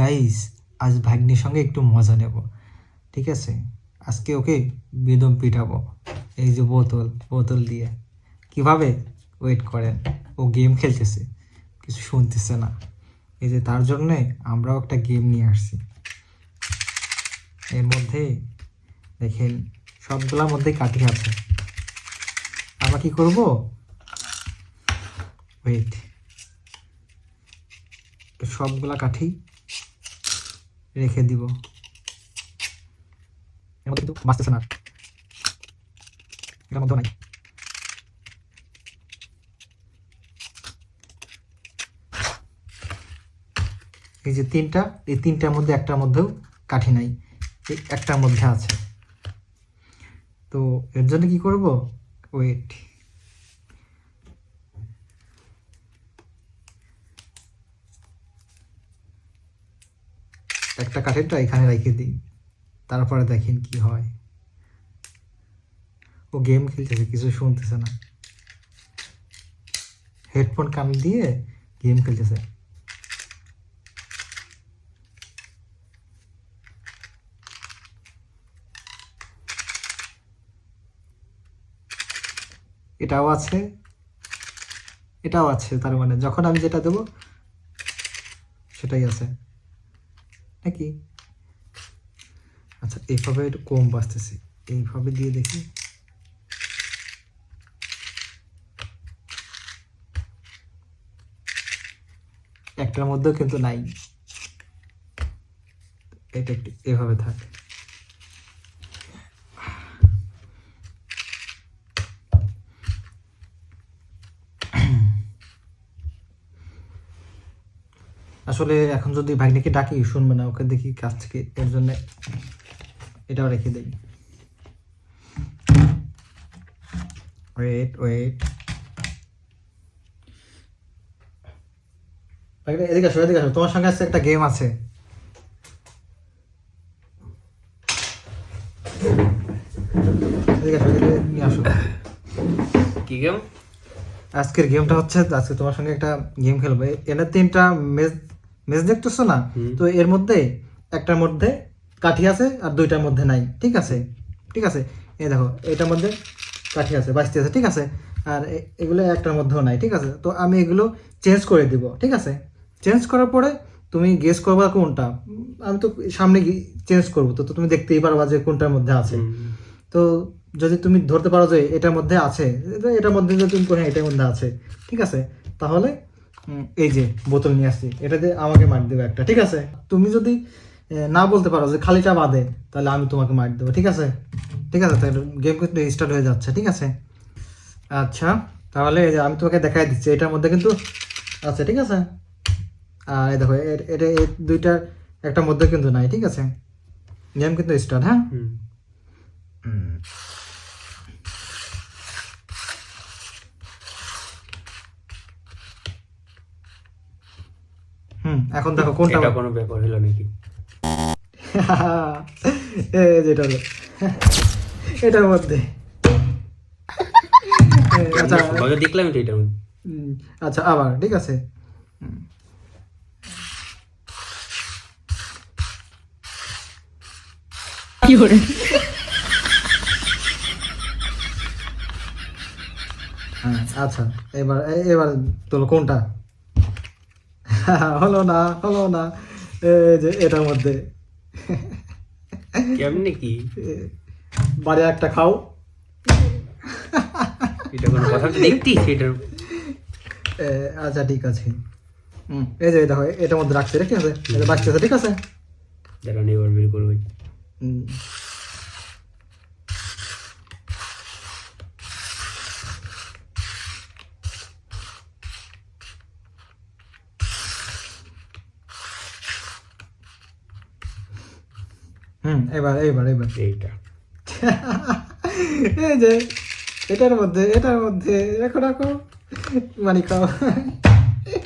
Guys, আজ ভাগ্নির সঙ্গে একটু মজা নেব, ঠিক আছে? আজকে ওকে বেদম পিটাবো। এই যে বোতল বোতল দিয়ে কিভাবে, ওয়েট করেন। ও গেম খেলতেছে, কিছু শুনতেছে না। এই যে তার জন্যে আমরাও একটা গেম নিয়ে আসছি। এর মধ্যে দেখেন সবগুলোর মধ্যে কাঠি আছে। আমরা কি করব, ওয়েট, সবগুলা কাঠি রেখে দিব। এর মধ্যে কিন্তু বাঁচতেছে না, এটার মধ্যেও নাই। এই যে তিনটা, এই তিনটার মধ্যে একটার মধ্যেও কাঠি নাই, এই একটার মধ্যে আছে। তো এর জন্য কি করব, ওয়েট, একটা কাঠিটা এখানে রেখে দিই, তারপরে দেখেন কি হয়। ও গেম খেলতেছে, কিছু শুনতেছে না, হেডফোন কান দিয়ে গেম খেলতেছে। এটাও আছে, এটাও আছে, তার মানে যখন আমি যেটা দেবো সেটাই আছে নাকি? আচ্ছা, এইভাবে একটু কম বাঁচতেছি, এইভাবে দিয়ে দেখি। একটার মধ্যেও কিন্তু নাই, এটা একটু এভাবে থাক। আসলে এখন যদি ভাগ্নিকে ডাকি শুনবে না, ওকে দেখি কাছ থেকে, এর জন্য এটাও রেখে দেই। ওয়েট ওয়েট, ভাগ্নি এদিকে আসো, এদিকে আসো, তোমার সঙ্গে আজকে একটা গেম আছে। এদিকে আসো, এদিকে নিয়ে আসো। কি গেম? আজকের গেমটা হচ্ছে, আজকে তোমার সঙ্গে একটা গেম খেলবো। এনে তিনটা মেজ মেজ দেখতেছো না? তো এর মধ্যে একটার মধ্যে কাঠি আছে আর দুইটার মধ্যে নাই, ঠিক আছে? ঠিক আছে, এই দেখো এটার মধ্যে কাঠি আছে, বাঁচতে আছে, ঠিক আছে? আর এগুলো একটার মধ্যেও নাই, ঠিক আছে? তো আমি এগুলো চেঞ্জ করে দিব, ঠিক আছে? চেঞ্জ করার পরে তুমি গেস করবা কোনটা। আমি তো সামনে চেঞ্জ করবো, তো তুমি দেখতেই পারবা যে কোনটার মধ্যে আছে। তো যদি তুমি ধরতে পারো যে এটার মধ্যে আছে, এটার মধ্যে যদি তুমি হ্যাঁ এটার মধ্যে আছে, ঠিক আছে, তাহলে এই যে বোতল নিয়ে আসছি, এটা দিয়ে আমাকে মার দেবে একটা, ঠিক আছে? তুমি যদি না বলতে পারো যে খালিটা বাদে, তাহলে আমি তোমাকে মার দেবো, ঠিক আছে? ঠিক আছে, তাহলে গেম কিন্তু স্টার্ট হয়ে যাচ্ছে, ঠিক আছে? আচ্ছা, তাহলে এই যে আমি তোমাকে দেখাই দিচ্ছি, এটার মধ্যে কিন্তু আছে, ঠিক আছে? আর এই দেখো এটা এই দুইটার একটার মধ্যে কিন্তু নাই, ঠিক আছে? গেম কিন্তু স্টার্ট, হ্যাঁ? এখন দেখো কোনটা। এটা কোনো ব্যাপার হলো নাকি? যেটা হলো এটার মধ্যে। আচ্ছা সবাইকে দেখলাম তো এটার মধ্যে। আচ্ছা, আবার ঠিক আছে। কি করে? হ্যাঁ আচ্ছা, এবার এবার তোলো কোনটা। হলো না, হলো না, এই যে এটার মধ্যে। কেমনে কি? বাড়ি একটা খাও। এটা কোনো কথা? দেখতি সেটার আচ্ছা ঠিক আছে, এই যে দেখো এটার মধ্যে রাখছে, ঠিক আছে? এটা বাঁচতেছে, ঠিক আছে? যারা নেবার বের করবে। এবার এবার এবার এইটা এই যে এটার মধ্যে রাখো রাখো, মানে খাও।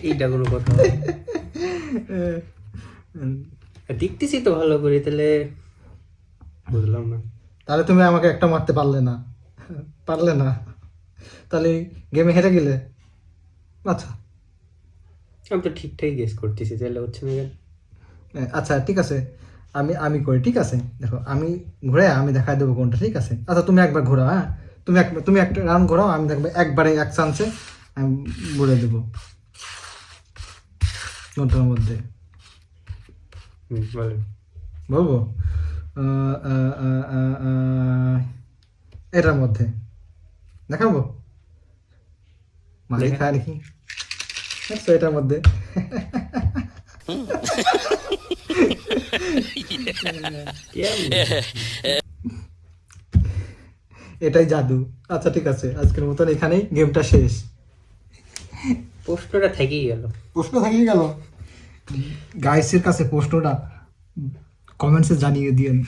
এইটা কোনো কথা? দেখতেছি তো ভালো করে, তাহলে বুঝলাম না। তাহলে তুমি আমাকে একটা মারতে পারলে না, পারলে না, তাহলে গেমে হেরে গেলে। আচ্ছা আমি তো ঠিকঠাকই গেস করতেছি, তাহলে হচ্ছে না কেন? আচ্ছা ঠিক আছে, আমি করি, ঠিক আছে। দেখো আমি ঘুরে আমি দেখাই দেবো কোনটা, ঠিক আছে। আচ্ছা তুমি একবার ঘোরাও, হ্যাঁ, তুমি একটা রাউন্ড ঘোরাও, আমি দেখবো একবারে এক চান্সে আমি বলে দেবো কোনটার মধ্যে। বলেন। বলবো আহ, আহ, আহ, আহ, আহ, এটার মধ্যে দেখাবো, মারি খায় নাকি। আচ্ছা এটার মধ্যে এটাই জাদু। আচ্ছা ঠিক আছে, আজকের মতন এখানেই গেমটা শেষ। প্রশ্নটা থেকেই গেল। প্রশ্ন থাকিয়ে গেল, গাইসের কাছে প্রশ্নটা কমেন্টসে জানিয়ে দিয়েন।